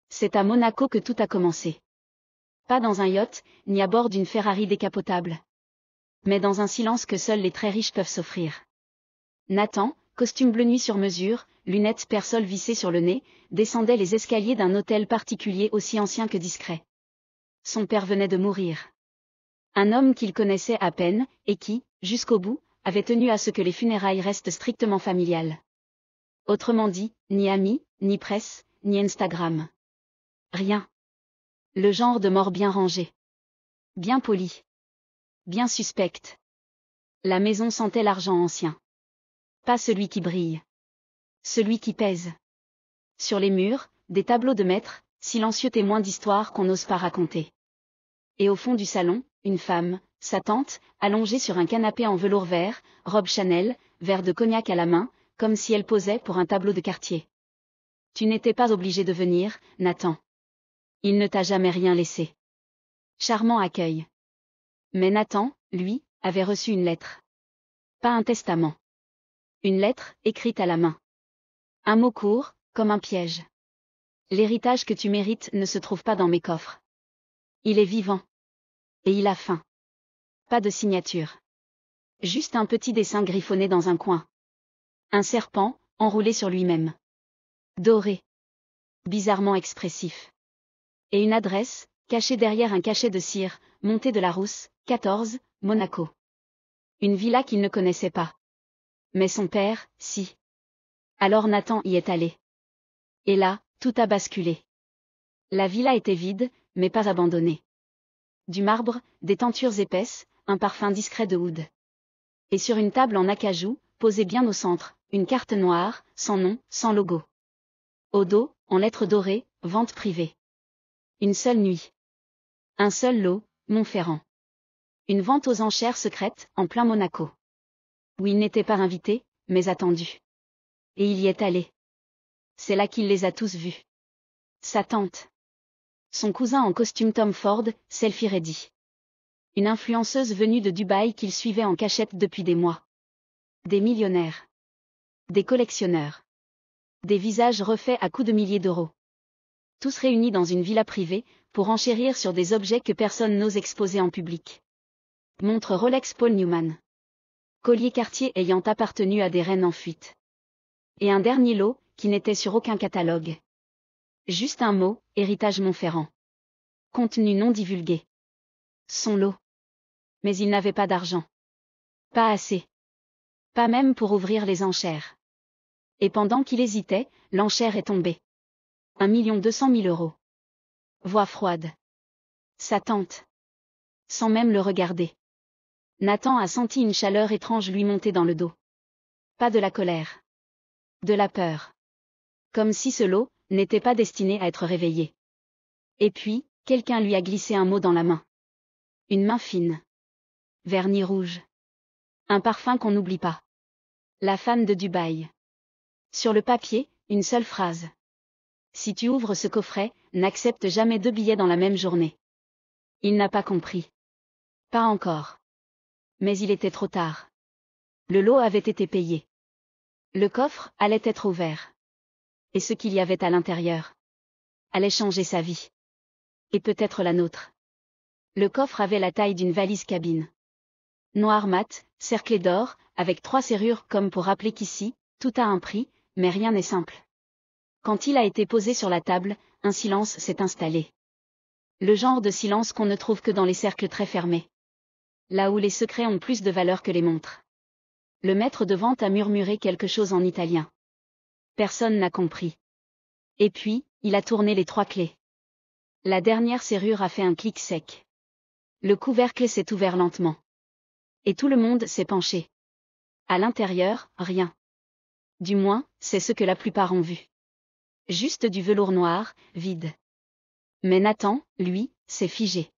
C'est à Monaco que tout a commencé. Pas dans un yacht, ni à bord d'une Ferrari décapotable. Mais dans un silence que seuls les très riches peuvent s'offrir. Nathan, costume bleu nuit sur mesure, lunettes persol vissées sur le nez, descendait les escaliers d'un hôtel particulier aussi ancien que discret. Son père venait de mourir. Un homme qu'il connaissait à peine, et qui, jusqu'au bout, avait tenu à ce que les funérailles restent strictement familiales. Autrement dit, ni amis, ni presse, ni Instagram. Rien. Le genre de mort bien rangée. Bien polie. Bien suspecte. La maison sentait l'argent ancien. Pas celui qui brille. Celui qui pèse. Sur les murs, des tableaux de maîtres, silencieux témoins d'histoires qu'on n'ose pas raconter. Et au fond du salon, une femme, sa tante, allongée sur un canapé en velours vert, robe Chanel, verre de cognac à la main, comme si elle posait pour un tableau de quartier. Tu n'étais pas obligé de venir, Nathan. Il ne t'a jamais rien laissé. Charmant accueil. Mais Nathan, lui, avait reçu une lettre. Pas un testament. Une lettre, écrite à la main. Un mot court, comme un piège. L'héritage que tu mérites ne se trouve pas dans mes coffres. Il est vivant. Et il a faim. Pas de signature. Juste un petit dessin griffonné dans un coin. Un serpent, enroulé sur lui-même. Doré. Bizarrement expressif. Et une adresse, cachée derrière un cachet de cire, montée de la Rousse, 14, Monaco. Une villa qu'il ne connaissait pas. Mais son père, si. Alors Nathan y est allé. Et là, tout a basculé. La villa était vide, mais pas abandonnée. Du marbre, des tentures épaisses, un parfum discret de oud. Et sur une table en acajou, posée bien au centre, une carte noire, sans nom, sans logo. Au dos, en lettres dorées, vente privée. Une seule nuit. Un seul lot, Montferrand. Une vente aux enchères secrète, en plein Monaco. Où il n'était pas invité, mais attendu. Et il y est allé. C'est là qu'il les a tous vus. Sa tante. Son cousin en costume Tom Ford, selfie ready. Une influenceuse venue de Dubaï qu'il suivait en cachette depuis des mois. Des millionnaires. Des collectionneurs. Des visages refaits à coups de milliers d'euros. Tous réunis dans une villa privée, pour enchérir sur des objets que personne n'ose exposer en public. Montre Rolex Paul Newman. Collier Cartier ayant appartenu à des reines en fuite. Et un dernier lot, qui n'était sur aucun catalogue. Juste un mot, héritage Montferrand. Contenu non divulgué. Son lot. Mais il n'avait pas d'argent. Pas assez. Pas même pour ouvrir les enchères. Et pendant qu'il hésitait, l'enchère est tombée. 1 200 000 €. Voix froide. Sa tante. Sans même le regarder. Nathan a senti une chaleur étrange lui monter dans le dos. Pas de la colère. De la peur. Comme si ce lot n'était pas destiné à être réveillé. Et puis, quelqu'un lui a glissé un mot dans la main. Une main fine. Vernis rouge. Un parfum qu'on n'oublie pas. La femme de Dubaï. Sur le papier, une seule phrase. Si tu ouvres ce coffret, n'accepte jamais 2 billets dans la même journée. Il n'a pas compris. Pas encore. Mais il était trop tard. Le lot avait été payé. Le coffre allait être ouvert. Et ce qu'il y avait à l'intérieur allait changer sa vie. Et peut-être la nôtre. Le coffre avait la taille d'une valise cabine. Noir mat, cerclé d'or, avec 3 serrures comme pour rappeler qu'ici, tout a un prix, mais rien n'est simple. Quand il a été posé sur la table, un silence s'est installé. Le genre de silence qu'on ne trouve que dans les cercles très fermés. Là où les secrets ont plus de valeur que les montres. Le maître de vente a murmuré quelque chose en italien. Personne n'a compris. Et puis, il a tourné les 3 clés. La dernière serrure a fait un clic sec. Le couvercle s'est ouvert lentement. Et tout le monde s'est penché. À l'intérieur, rien. Du moins, c'est ce que la plupart ont vu. Juste du velours noir, vide. Mais Nathan, lui, s'est figé.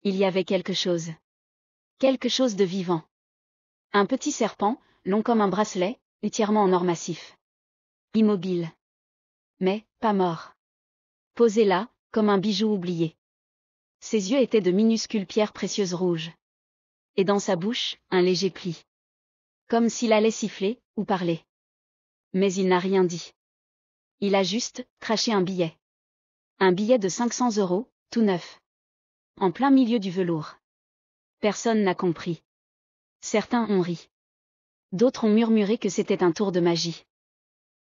Il y avait quelque chose. Quelque chose de vivant. Un petit serpent, long comme un bracelet, entièrement en or massif. Immobile. Mais, pas mort. Posé là, comme un bijou oublié. Ses yeux étaient de minuscules pierres précieuses rouges. Et dans sa bouche, un léger pli. Comme s'il allait siffler, ou parler. Mais il n'a rien dit. Il a juste craché un billet. Un billet de 500 €, tout neuf. En plein milieu du velours. Personne n'a compris. Certains ont ri. D'autres ont murmuré que c'était un tour de magie.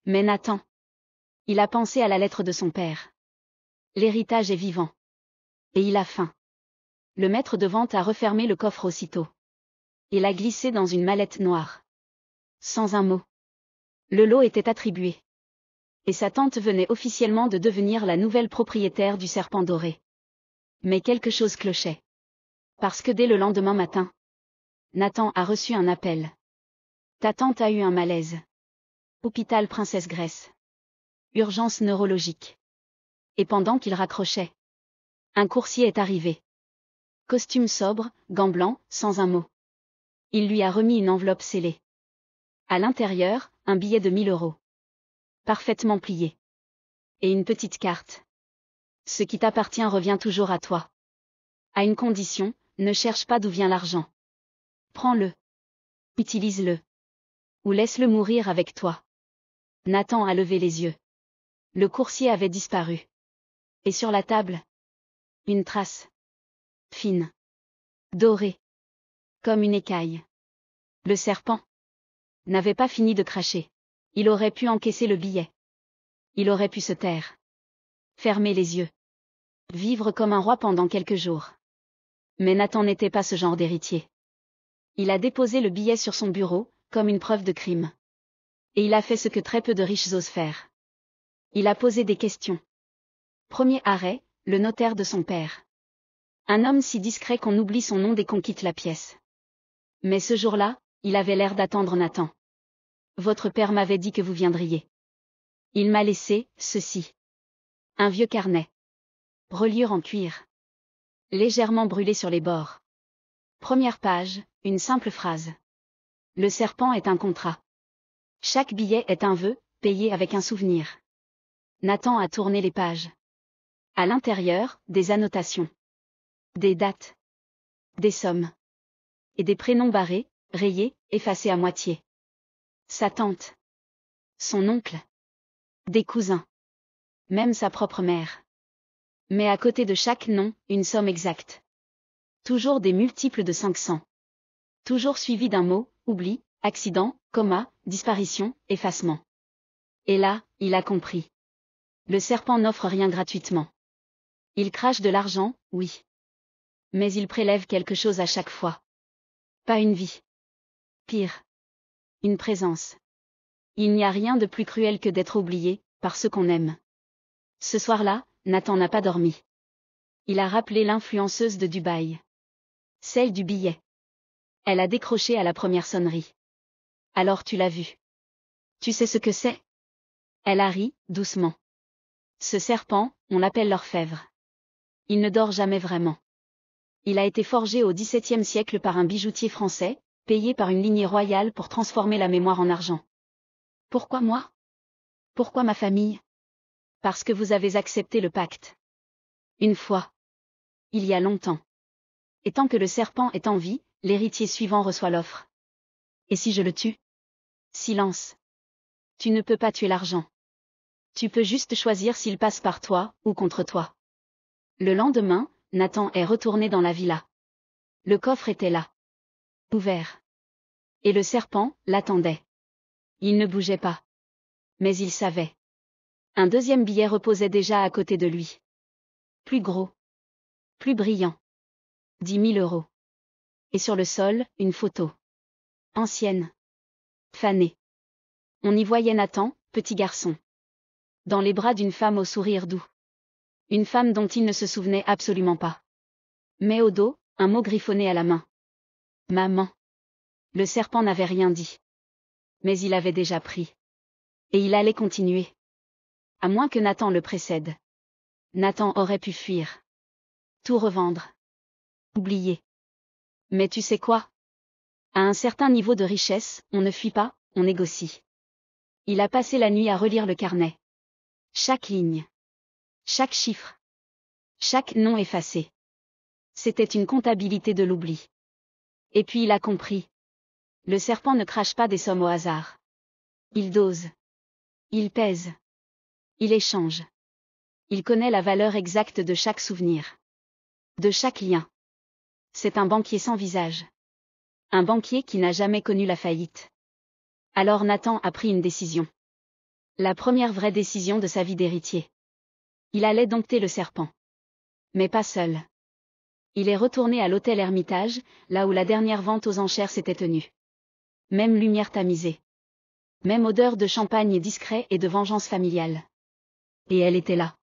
Mais Nathan. Il a pensé à la lettre de son père. L'héritage est vivant. Et il a faim. Le maître de vente a refermé le coffre aussitôt. Et l'a glissé dans une mallette noire. Sans un mot. Le lot était attribué. Et sa tante venait officiellement de devenir la nouvelle propriétaire du serpent doré. Mais quelque chose clochait. Parce que dès le lendemain matin, Nathan a reçu un appel. Ta tante a eu un malaise. Hôpital Princesse Grace. Urgence neurologique. Et pendant qu'il raccrochait, un coursier est arrivé. Costume sobre, gants blancs, sans un mot. Il lui a remis une enveloppe scellée. À l'intérieur, un billet de 1000 €. Parfaitement plié. Et une petite carte. Ce qui t'appartient revient toujours à toi. À une condition, ne cherche pas d'où vient l'argent. Prends-le. Utilise-le. Ou laisse-le mourir avec toi. Nathan a levé les yeux. Le coursier avait disparu. Et sur la table, une trace. Fine. Dorée. Comme une écaille. Le serpent n'avait pas fini de cracher. Il aurait pu encaisser le billet. Il aurait pu se taire. Fermer les yeux. Vivre comme un roi pendant quelques jours. Mais Nathan n'était pas ce genre d'héritier. Il a déposé le billet sur son bureau, comme une preuve de crime. Et il a fait ce que très peu de riches osent faire. Il a posé des questions. Premier arrêt, le notaire de son père. Un homme si discret qu'on oublie son nom dès qu'on quitte la pièce. Mais ce jour-là, il avait l'air d'attendre Nathan. Votre père m'avait dit que vous viendriez. Il m'a laissé, ceci. Un vieux carnet. Reliure en cuir. Légèrement brûlé sur les bords. Première page, une simple phrase. Le serpent est un contrat. Chaque billet est un vœu, payé avec un souvenir. Nathan a tourné les pages. À l'intérieur, des annotations. Des dates. Des sommes. Et des prénoms barrés, rayés, effacés à moitié. Sa tante. Son oncle. Des cousins. Même sa propre mère. Mais à côté de chaque nom, une somme exacte. Toujours des multiples de 500. Toujours suivi d'un mot, oubli, accident, coma, disparition, effacement. Et là, il a compris. Le serpent n'offre rien gratuitement. Il crache de l'argent, oui. Mais il prélève quelque chose à chaque fois. Pas une vie. Pire. Une présence. Il n'y a rien de plus cruel que d'être oublié, par ceux qu'on aime. Ce soir-là, Nathan n'a pas dormi. Il a rappelé l'influenceuse de Dubaï. Celle du billet. Elle a décroché à la première sonnerie. Alors tu l'as vue. Tu sais ce que c'est? Elle a ri, doucement. Ce serpent, on l'appelle l'orfèvre. Il ne dort jamais vraiment. Il a été forgé au XVIIe siècle par un bijoutier français, payé par une lignée royale pour transformer la mémoire en argent. Pourquoi moi? Pourquoi ma famille? Parce que vous avez accepté le pacte. Une fois. Il y a longtemps. Et tant que le serpent est en vie, l'héritier suivant reçoit l'offre. Et si je le tue? Silence. Tu ne peux pas tuer l'argent. Tu peux juste choisir s'il passe par toi, ou contre toi. Le lendemain, Nathan est retourné dans la villa. Le coffre était là. Ouvert. Et le serpent l'attendait. Il ne bougeait pas. Mais il savait. Un deuxième billet reposait déjà à côté de lui. Plus gros. Plus brillant. 10 000 €. Et sur le sol, une photo. Ancienne. Fanée. On y voyait Nathan, petit garçon. Dans les bras d'une femme au sourire doux. Une femme dont il ne se souvenait absolument pas. Mais au dos, un mot griffonné à la main. Maman. Le serpent n'avait rien dit. Mais il avait déjà pris. Et il allait continuer. À moins que Nathan le précède. Nathan aurait pu fuir. Tout revendre. Oublier. Mais tu sais quoi? À un certain niveau de richesse, on ne fuit pas, on négocie. Il a passé la nuit à relire le carnet. Chaque ligne. Chaque chiffre. Chaque nom effacé. C'était une comptabilité de l'oubli. Et puis il a compris. Le serpent ne crache pas des sommes au hasard. Il dose. Il pèse. Il échange. Il connaît la valeur exacte de chaque souvenir. De chaque lien. C'est un banquier sans visage. Un banquier qui n'a jamais connu la faillite. Alors Nathan a pris une décision. La première vraie décision de sa vie d'héritier. Il allait dompter le serpent. Mais pas seul. Il est retourné à l'hôtel Hermitage, là où la dernière vente aux enchères s'était tenue. Même lumière tamisée. Même odeur de champagne discret et de vengeance familiale. Et elle était là.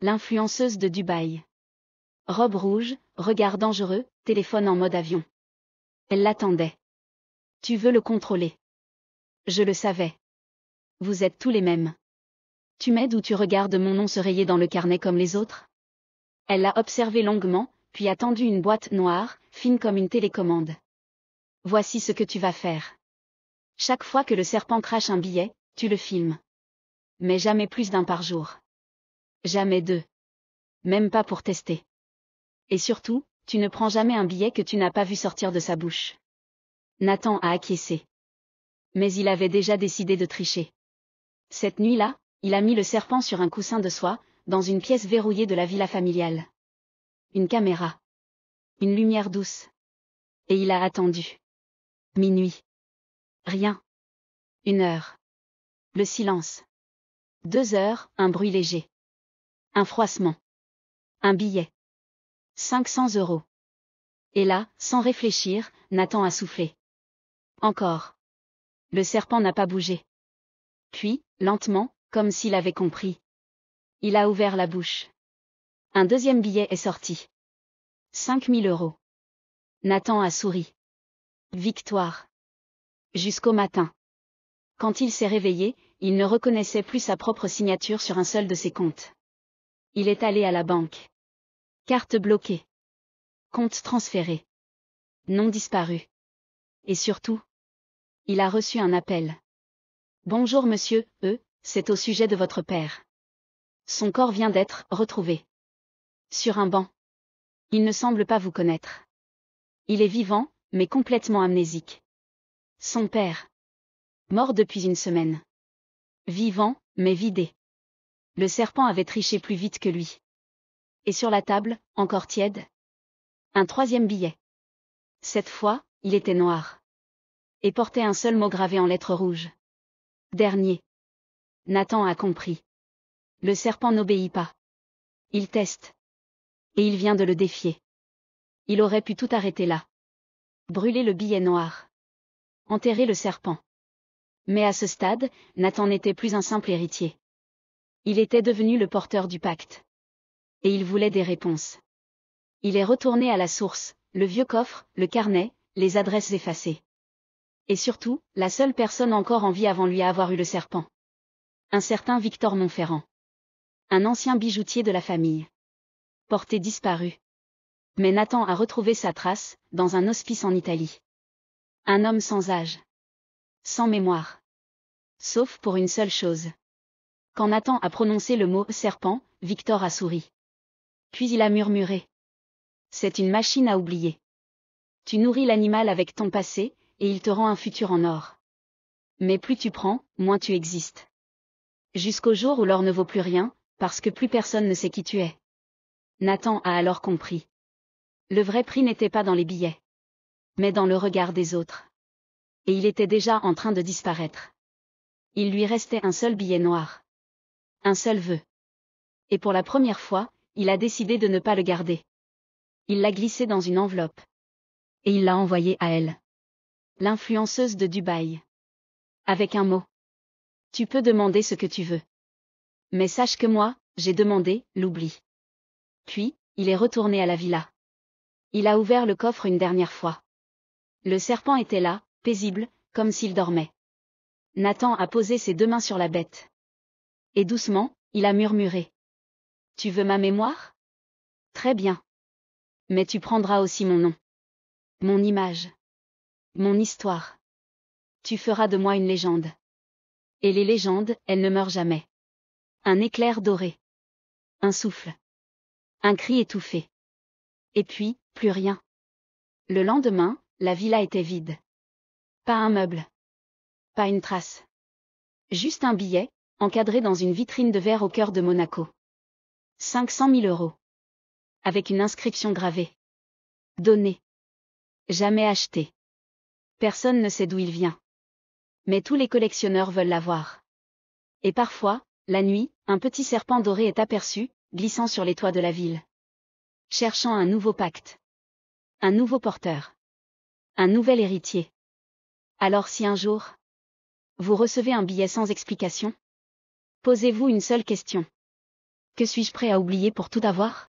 L'influenceuse de Dubaï. Robe rouge, regard dangereux, téléphone en mode avion. Elle l'attendait. Tu veux le contrôler. Je le savais. Vous êtes tous les mêmes. Tu m'aides ou tu regardes mon nom se rayer dans le carnet comme les autres? Elle l'a observé longuement, puis a tendu une boîte noire, fine comme une télécommande. Voici ce que tu vas faire. Chaque fois que le serpent crache un billet, tu le filmes. Mais jamais plus d'un par jour. Jamais deux. Même pas pour tester. Et surtout, tu ne prends jamais un billet que tu n'as pas vu sortir de sa bouche. Nathan a acquiescé. Mais il avait déjà décidé de tricher. Cette nuit-là, il a mis le serpent sur un coussin de soie, dans une pièce verrouillée de la villa familiale. Une caméra. Une lumière douce. Et il a attendu. Minuit. Rien. 1 heure. Le silence. 2 heures, un bruit léger. Un froissement. Un billet. 500 €. Et là, sans réfléchir, Nathan a soufflé. Encore. Le serpent n'a pas bougé. Puis, lentement, comme s'il avait compris. Il a ouvert la bouche. Un deuxième billet est sorti. 5000 €. Nathan a souri. Victoire. Jusqu'au matin. Quand il s'est réveillé, il ne reconnaissait plus sa propre signature sur un seul de ses comptes. Il est allé à la banque. Carte bloquée. Compte transféré. Nom disparu. Et surtout, il a reçu un appel. Bonjour monsieur, c'est au sujet de votre père. Son corps vient d'être retrouvé. Sur un banc. Il ne semble pas vous connaître. Il est vivant, mais complètement amnésique. Son père. Mort depuis 1 semaine. Vivant, mais vidé. Le serpent avait triché plus vite que lui. Et sur la table, encore tiède, un troisième billet. Cette fois, il était noir. Et portait un seul mot gravé en lettres rouges. Dernier. Nathan a compris. Le serpent n'obéit pas. Il teste. Et il vient de le défier. Il aurait pu tout arrêter là. Brûler le billet noir. Enterrer le serpent. Mais à ce stade, Nathan n'était plus un simple héritier. Il était devenu le porteur du pacte. Et il voulait des réponses. Il est retourné à la source, le vieux coffre, le carnet, les adresses effacées. Et surtout, la seule personne encore en vie avant lui à avoir eu le serpent. Un certain Victor Montferrand. Un ancien bijoutier de la famille. Porté disparu. Mais Nathan a retrouvé sa trace, dans un hospice en Italie. Un homme sans âge. Sans mémoire. Sauf pour une seule chose. Quand Nathan a prononcé le mot « serpent », Victor a souri. Puis il a murmuré. C'est une machine à oublier. Tu nourris l'animal avec ton passé, et il te rend un futur en or. Mais plus tu prends, moins tu existes. Jusqu'au jour où l'or ne vaut plus rien, parce que plus personne ne sait qui tu es. Nathan a alors compris. Le vrai prix n'était pas dans les billets. Mais dans le regard des autres. Et il était déjà en train de disparaître. Il lui restait un seul billet noir. Un seul vœu. Et pour la première fois, il a décidé de ne pas le garder. Il l'a glissé dans une enveloppe. Et il l'a envoyé à elle. L'influenceuse de Dubaï. Avec un mot. Tu peux demander ce que tu veux. Mais sache que moi, j'ai demandé l'oubli. Puis, il est retourné à la villa. Il a ouvert le coffre une dernière fois. Le serpent était là, paisible, comme s'il dormait. Nathan a posé ses 2 mains sur la bête. Et doucement, il a murmuré. Tu veux ma mémoire? Très bien. Mais tu prendras aussi mon nom. Mon image. Mon histoire. Tu feras de moi une légende. Et les légendes, elles ne meurent jamais. Un éclair doré. Un souffle. Un cri étouffé. Et puis, plus rien. Le lendemain, la villa était vide. Pas un meuble. Pas une trace. Juste un billet, encadré dans une vitrine de verre au cœur de Monaco. 500 000 euros. Avec une inscription gravée. Donné. Jamais acheté. Personne ne sait d'où il vient. Mais tous les collectionneurs veulent l'avoir. Et parfois, la nuit, un petit serpent doré est aperçu, glissant sur les toits de la ville. Cherchant un nouveau pacte. Un nouveau porteur. Un nouvel héritier. Alors si un jour, vous recevez un billet sans explication, posez-vous une seule question. Que suis-je prêt à oublier pour tout avoir ?